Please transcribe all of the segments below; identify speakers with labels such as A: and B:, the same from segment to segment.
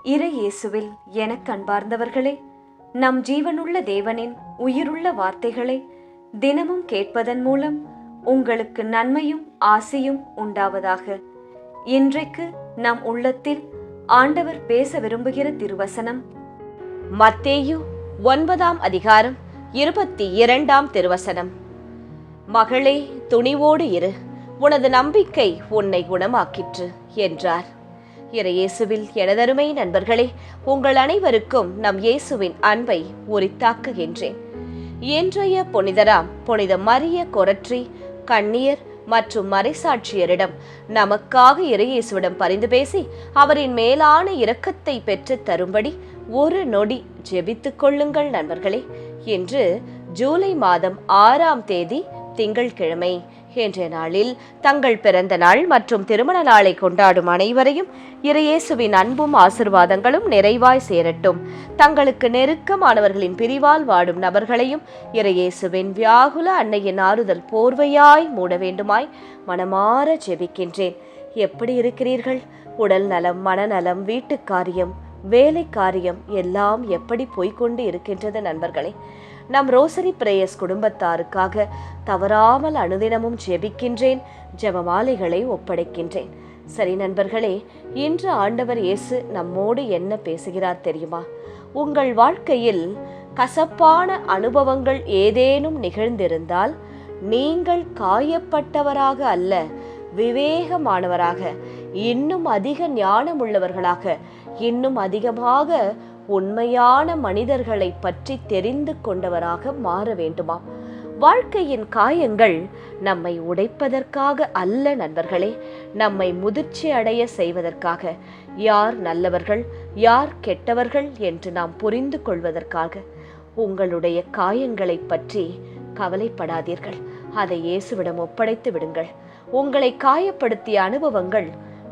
A: இறை இயேசுவில் எனக்கு அன்பார்ந்தவர்களே, நம் ஜீவனுள்ள தேவனின் உயிருள்ள வார்த்தைகளை தினமும் கேட்பதன் மூலம் உங்களுக்கு நன்மையும் ஆசையும் உண்டாவதாக. இன்றைக்கு நம் உள்ளத்தில் ஆண்டவர் பேச விரும்புகிற திருவசனம்
B: மத்தேயு 9ஆம் அதிகாரம் 22ஆம் திருவசனம். மகளே, துணிவோடு இரு, உனது நம்பிக்கை உன்னை குணமாக்கிற்று என்றார். இயேசுவில் எனதருமை நண்பர்களே, உங்கள் அனைவருக்கும் நம் இயேசுவின் அன்பை உரித்தாக்குகின்றேன். இன்றைய புனிதராம் புனித மரிய கொரற்றி கண்ணியர் மற்றும் மறைசாட்சியரிடம் நமக்காக இயேசுவிடம் பரிந்து பேசி அவரின் மேலான இரக்கத்தை பெற்று தரும்படி ஒரு நொடி ஜெபித்துக் கொள்ளுங்கள் நண்பர்களே. இன்று ஜூலை மாதம் 6ஆம் தேதி திங்கட்கிழமை. என்ற நாளில் தங்கள் பிறந்த நாள் மற்றும் திருமண நாளை கொண்டாடும் அனைவரையும் இயேசுவின் அன்பும் ஆசிர்வாதங்களும் நிறைவாய் சேரட்டும். தங்களுக்கு நெருக்கமானவர்களின் பிரிவால் வாடும் நபர்களையும் இயேசுவின் வியாகுல அன்னையின் ஆறுதல் போர்வையாய் மூட வேண்டுமாய் மனமாற ஜெபிக்கின்றேன். எப்படி இருக்கிறீர்கள்? உடல் நலம், மனநலம், வீட்டு காரியம், வேலை காரியம் எல்லாம் எப்படி போய்கொண்டு இருக்கின்றது நண்பர்களே? நம் ரோசரி பிரேயர்ஸ் குடும்பத்தாருக்காக தவறாமல் அனுதினமும் ஜெபிக்கின்றேன். ஜெபமாலைகளை ஒப்படைக்கின்றேன். சரி நண்பர்களே, இன்று ஆண்டவர் இயேசு நம்மோடு என்ன பேசுகிறார் தெரியுமா? உங்கள் வாழ்க்கையில் கசப்பான அனுபவங்கள் ஏதேனும் நிகழ்ந்திருந்தால் நீங்கள் காயப்பட்டவராக அல்ல, விவேகமானவராக, இன்னும் அதிக ஞானம் உள்ளவர்களாக, இன்னும் அதிகமாக உண்மையான மனிதர்களை பற்றி தெரிந்து கொண்டவராக மாற வேண்டுமா? வாழ்க்கையின் காயங்கள் நம்மை உடைப்பதற்காக அல்ல நண்பர்களே, நம்மை முதிர்ச்சி அடைய செய்வதற்காக. யார் நல்லவர்கள், யார் கெட்டவர்கள் என்று நாம் புரிந்து கொள்வதற்காக. உங்களுடைய காயங்களை பற்றி கவலைப்படாதீர்கள், அதை இயேசுவிடம் ஒப்படைத்து விடுங்கள். உங்களை காயப்படுத்திய அனுபவங்கள்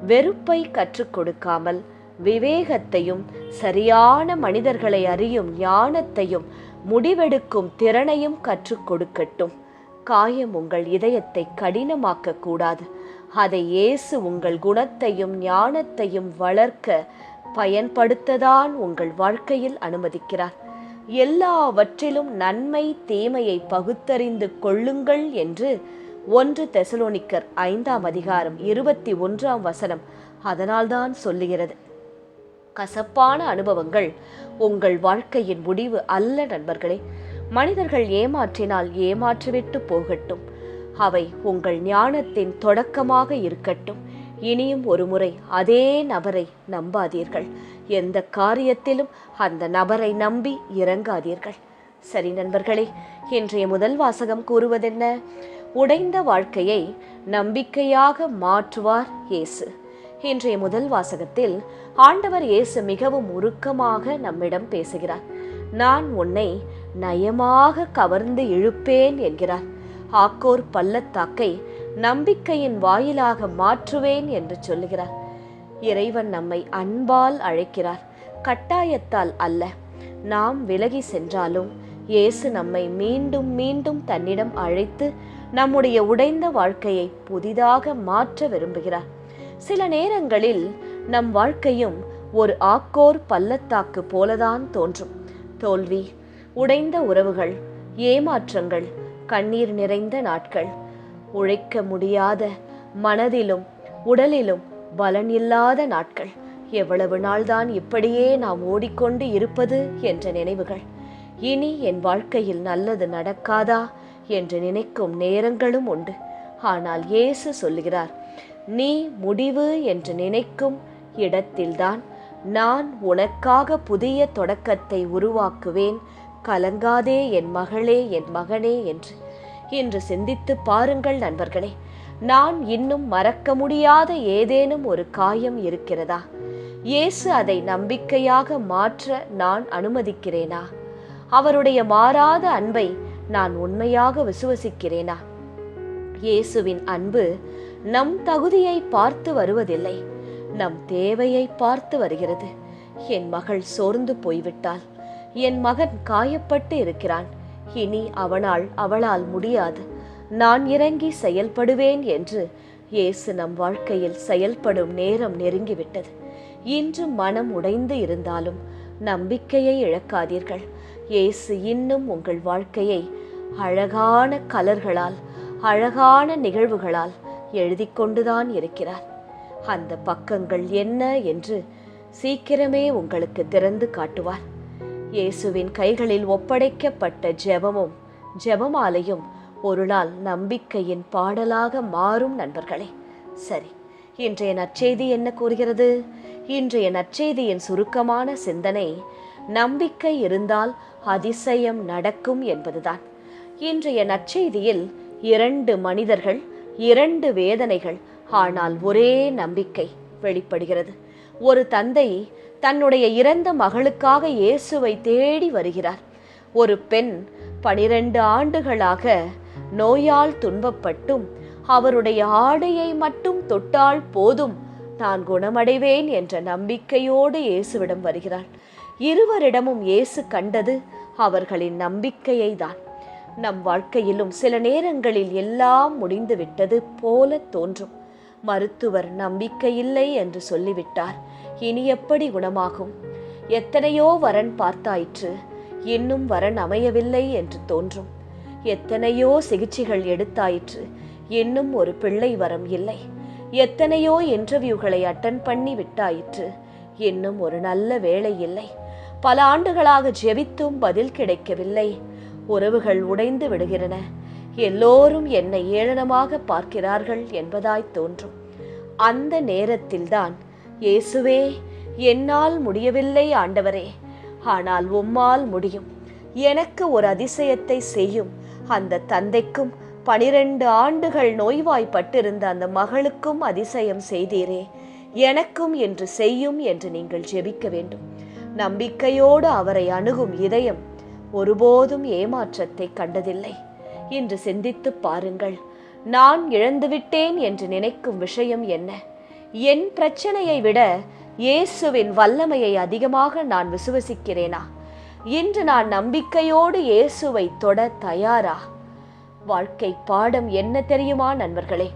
B: வெறுப்பை கற்றுக் கொடுக்காமல் விவேகத்தையும், சரியான மனிதர்களை அறியும் ஞானத்தையும், முடிவெடுக்கும் திறனையும் கற்றுக் கொடுக்கட்டும். காயம் உங்கள் இதயத்தை கடினமாக்க கூடாது. அதை இயேசு உங்கள் குணத்தையும் ஞானத்தையும் வளர்க்க பயன்படுத்ததான் உங்கள் வாழ்க்கையில் அனுமதிக்கிறார். எல்லாவற்றிலும் நன்மை தீமையை பகுத்தறிந்து கொள்ளுங்கள் என்று 1 தெசலோனிக்கர் 5ஆம் அதிகாரம் 21ஆம் வசனம் அதனால்தான் சொல்லுகிறது. கசப்பான அனுபவங்கள் உங்கள் வாழ்க்கையின் முடிவு அல்ல நண்பர்களே. மனிதர்கள் ஏமாற்றினால் ஏமாற்றிவிட்டு போகட்டும். அவை உங்கள் ஞானத்தின் தொடக்கமாக இருக்கட்டும். இனியும் ஒரு முறை அதே நபரை நம்பாதீர்கள். எந்த காரியத்திலும் அந்த நபரை நம்பி இறங்காதீர்கள். சரி நண்பர்களே, இன்றைய முதல் வாசகம் கூறுவதென்ன? உடைந்த வாழ்க்கையை நம்பிக்கையாக மாற்றுவார் இயேசு. இன்றைய முதல் வாசகத்தில் ஆண்டவர் இயேசு மிகவும் உருக்கமாக நம்மிடம் பேசுகிறார். நான் உன்னை நயமாக கவர்ந்து இழுப்பேன் என்கிறார். ஆக்கோர் பள்ளத்தாக்கை நம்பிக்கையின் வாயிலாக மாற்றுவேன் என்று சொல்லுகிறார். இறைவன் நம்மை அன்பால் அழைக்கிறார், கட்டாயத்தால் அல்ல. நாம் விலகி சென்றாலும் இயேசு நம்மை மீண்டும் மீண்டும் தன்னிடம் அழைத்து நம்முடைய உடைந்த வாழ்க்கையை புதிதாக மாற்ற விரும்புகிறார். சில நேரங்களில் நம் வாழ்க்கையும் ஒரு ஆக்கோர் பள்ளத்தாக்கு போலதான் தோன்றும். தோல்வி, உடைந்த உறவுகள், ஏமாற்றங்கள், கண்ணீர் நிறைந்த நாட்கள், உழைக்க முடியாத, மனதிலும் உடலிலும் பலன் இல்லாத நாட்கள். எவ்வளவு நாள்தான் இப்படியே நாம் ஓடிக்கொண்டு இருப்பது என்ற நினைவுகள். இனி என் வாழ்க்கையில் நல்லது நடக்காதா என்று நினைக்கும் நேரங்களும் உண்டு. ஆனால் இயேசு சொல்லுகிறார், நீ முடிவு என்று நினைக்கும் இடத்தில்தான் நான் உனக்காக புதிய தொடக்கத்தை உருவாக்குவேன். கலங்காதே என் மகளே, என் மகனே என்று. இன்று சிந்தித்து பாருங்கள் நண்பர்களே, நான் இன்னும் மறக்க முடியாத ஏதேனும் ஒரு காயம் இருக்கிறதா? இயேசு அதை நம்பிக்கையாக மாற்ற நான் அனுமதிக்கிறேனா? அவருடைய மாறாத அன்பை நான் உண்மையாக விசுவசிக்கிறேனா? இயேசுவின் அன்பு நம் தகுதியை பார்த்து வருவதில்லை, நம் தேவையை பார்த்து வருகிறது. என் மகள் சோர்ந்து போய்விட்டாள், என் மகன் காயப்பட்டு இருக்கிறான், இனி அவளால் முடியாது, நான் இறங்கி செயல்படுவேன் என்று இயேசு நம் வாழ்க்கையில் செயல்படும் நேரம் நெருங்கிவிட்டது. இன்று மனம் உடைந்து இருந்தாலும் நம்பிக்கையை இழக்காதீர்கள். இயேசு இன்னும் உங்கள் வாழ்க்கையை அழகான கலர்களால், அழகான நிகழ்வுகளால் எழுதி கொண்டுதான் இருக்கிறார். அந்த பக்கங்கள் என்ன என்று சீக்கிரமே உங்களுக்கு திறந்து காட்டுவார். இயேசுவின் கைகளில் ஒப்படைக்கப்பட்ட ஜெபமும் ஜெபமாலையும் ஒரு நாள் நம்பிக்கையின் பாடலாக மாறும் நண்பர்களே. சரி, இன்றைய நற்செய்தி என்ன கூறுகிறது? இன்றைய நற்செய்தியின் சுருக்கமான சிந்தனை நம்பிக்கை இருந்தால் அதிசயம் நடக்கும் என்பதுதான். இன்றைய நற்செய்தியில் 2 மனிதர்கள், 2 வேதனைகள், ஆனால் ஒரே நம்பிக்கை வெளிப்படுகிறது. ஒரு தந்தை தன்னுடைய இறந்த மகளுக்காக இயேசுவை தேடி வருகிறார். ஒரு பெண் 12 ஆண்டுகளாக நோயால் துன்பப்பட்டும் அவருடைய ஆடையை மட்டும் தொட்டால் போதும் நான் குணமடைவேன் என்ற நம்பிக்கையோடு இயேசுவிடம் வருகிறாள். இருவரிடமும் இயேசு கண்டது அவர்களின் நம்பிக்கையை தான். நம் வாழ்க்கையிலும் சில நேரங்களில் எல்லாம் முடிந்து விட்டது போல தோன்றும். மருத்துவர் நம்பிக்கையில்லை என்று சொல்லிவிட்டார், இனி எப்படி குணமாகும்? எத்தனையோ வரன் பார்த்தாயிற்று, இன்னும் வரன் அமையவில்லை என்று தோன்றும். எத்தனையோ சிகிச்சைகள் எடுத்தாயிற்று, இன்னும் ஒரு பிள்ளை வரம் இல்லை. எத்தனையோ இன்டர்வியூகளை அட்டன் பண்ணி விட்டாயிற்று, இன்னும் ஒரு நல்ல வேலை இல்லை. பல ஆண்டுகளாக ஜெபித்தும் பதில் கிடைக்கவில்லை. உறவுகள் உடைந்து விடுகிறன. எல்லோரும் என்னை ஏளனமாக பார்க்கிறார்கள் என்பதாய் தோன்றும். அந்த நேரத்தில்தான் இயேசுவே, என்னால் முடியவில்லை ஆண்டவரே, ஆனால் உம்மால் முடியும். எனக்கு ஒரு அதிசயத்தை செய்யும். அந்த தந்தைக்கும் 12 ஆண்டுகள் நோய்வாய்ப்பட்டிருந்த அந்த மகளுக்கும் அதிசயம் செய்தீரே, எனக்கும் என்று செய்யும் என்று நீங்கள் ஜெபிக்க வேண்டும். நம்பிக்கையோடு அவரை அணுகும் இதயம் ஒருபோதும் ஏமாற்றத்தை கண்டதில்லை. இன்று சிந்தித்து பாருங்கள். நான் இழந்துவிட்டேன் என்று நினைக்கும் விஷயம் என்ன? என் பிரச்சனையை விட இயேசுவின் வல்லமையை அதிகமாக நான் விசுவசிக்கிறேனா? இன்று நான் நம்பிக்கையோடு இயேசுவை தொட தயாரா? வாழ்க்கை பாடம் என்ன தெரியுமா நண்பர்களே?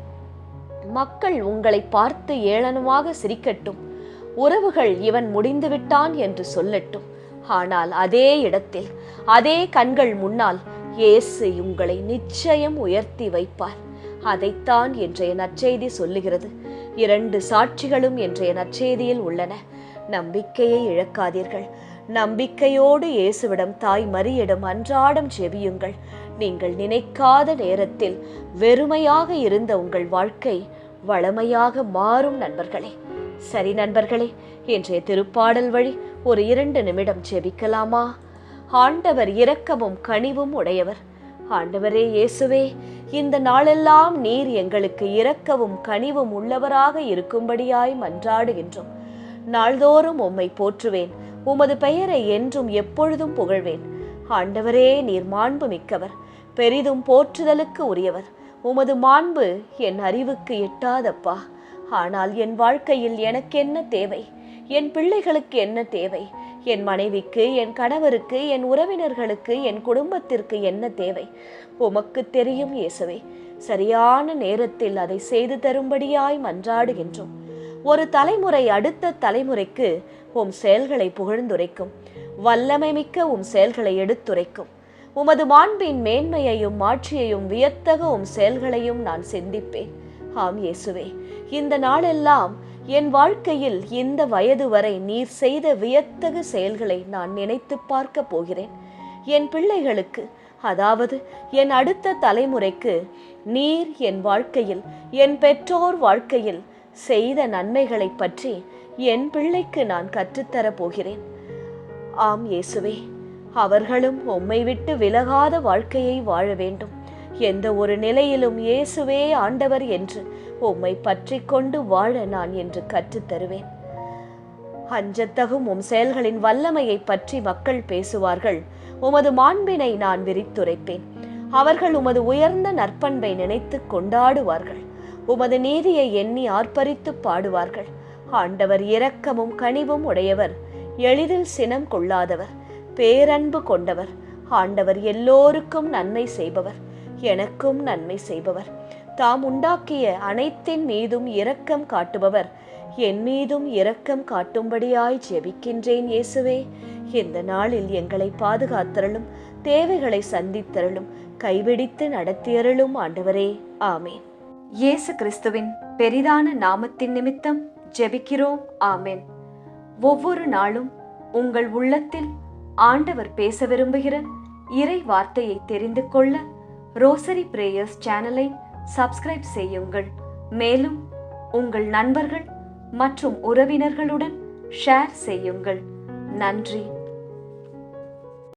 B: மக்கள் உங்களை பார்த்து ஏளனமாக சிரிக்கட்டும், உறவுகள் இவன் முடிந்து விட்டான் என்று சொல்லட்டும், ஆனால் அதே இடத்தில், அதே கண்கள் முன்னால் இயேசு உங்களை நிச்சயம் உயர்த்தி வைப்பார். அதைத்தான் இன்றைய நற்செய்தி சொல்லுகிறது. 2 சாட்சிகளும் இன்றைய நற்செய்தியில் உள்ளன. நம்பிக்கையை இழக்காதீர்கள். நம்பிக்கையோடு இயேசுவிடம், தாய் மரியிடம் அன்றாடம் ஜெபியுங்கள். நீங்கள் நினைக்காத நேரத்தில் வெறுமையாக இருந்த உங்கள் வாழ்க்கை வளமையாக மாறும் நண்பர்களே. சரி நண்பர்களே, இன்றைய திருப்பாடல் வழி ஒரு 2 நிமிடம் ஜெபிக்கலாமா? ஆண்டவர் இரக்கமும் கனிவும் உடையவர். ஆண்டவரே இயேசுவே, இந்த நாளெல்லாம் நீர் எங்களுக்கு இரக்கவும் கனிவும் உள்ளவராக இருக்கும்படியாய் மன்றாடுகின்றோம். நாள்தோறும் உம்மை போற்றுவேன், உமது பெயரை என்றும் எப்பொழுதும் புகழ்வேன். ஆண்டவரே, நீர் மாண்பு மிக்கவர், பெரிதும் போற்றுதலுக்கு உரியவர். உமது மாண்பு என் அறிவுக்கு எட்டாதப்பா. ஆனால் என் வாழ்க்கையில் எனக்கு என்ன தேவை? என் பிள்ளைகளுக்கு என்ன தேவை? என் மனைவிக்கு, என் கணவருக்கு, என் உறவினர்களுக்கு, என் குடும்பத்திற்கு என்ன தேவை? உமக்கு தெரியும் இயேசுவே. சரியான நேரத்தில் அதை செய்து தரும்படியாய் மன்றாடுகின்றோம். ஒரு தலைமுறை அடுத்த தலைமுறைக்கு உம் செயல்களை புகழ்ந்துரைக்கும். வல்லமை மிக்க உம் செயல்களை எடுத்துரைக்கும். உமது மாண்பின் மேன்மையையும் மாட்சியையும் வியத்தக உம் செயல்களையும் நான் சிந்திப்பேன். ஆம் இயேசுவே, இந்த நாளெல்லாம் என் வாழ்க்கையில் இந்த வயது வரை நீர் செய்த வியத்தகு செயல்களை நான் நினைத்து பார்க்க போகிறேன். என் பிள்ளைகளுக்கு, அதாவது என் அடுத்த தலைமுறைக்கு நீர் என் வாழ்க்கையில், என் பெற்றோர் வாழ்க்கையில் செய்த நன்மைகளை பற்றி என் பிள்ளைக்கு நான் கற்றுத்தர போகிறேன். ஆம் இயேசுவே, அவர்களும் உம்மை விட்டு விலகாத வாழ்க்கையை வாழ வேண்டும். எந்த ஒரு நிலையிலும் இயேசுவே ஆண்டவர் என்று உம்மை பற்றி கொண்டு வாழ நான் என்று கற்றுத்தருவேன். அஞ்சத்தகும் உம் செயல்களின் வல்லமையை பற்றி மக்கள் பேசுவார்கள். உமது மாண்பினை நான் விரித்துரைப்பேன். அவர்கள் உமது உயர்ந்த நற்பண்பை நினைத்து கொண்டாடுவார்கள். உமது நீதியை எண்ணி ஆர்ப்பரித்து பாடுவார்கள். ஆண்டவர் இரக்கமும் கனிவும் உடையவர், எளிதில் சினம் கொள்ளாதவர், பேரன்பு கொண்டவர். ஆண்டவர் எல்லோருக்கும் நன்மை செய்பவர், எனக்கும் நன்மை செய்பவர். தாம் உண்டாக்கிய அனைத்தின் மீதும் இரக்கம் காட்டுபவர், என் மீதும் இரக்கம் காட்டும்படியாய் ஜெபிக்கின்றேன் இயேசுவே. இந்த நாளில் எங்களை பாதுகாத்தருளும், தேவைகளை சந்தித்தருளும், கைபிடித்து நடத்தியருளும் ஆண்டவரே. ஆமேன்.
A: இயேசு கிறிஸ்துவின் பெரிதான நாமத்தின் நிமித்தம் ஜெபிக்கிறோம். ஆமென். ஒவ்வொரு நாளும் உங்கள் உள்ளத்தில் ஆண்டவர் பேச விரும்புகிற இறை வார்த்தையை தெரிந்து கொள்ள ரோசரி பிரேயர்ஸ் சேனலை சப்ஸ்கிரைப் செய்யுங்கள். மேலும் உங்கள் நண்பர்கள் மற்றும் உறவினர்களுடன் ஷேர் செய்யுங்கள். நன்றி.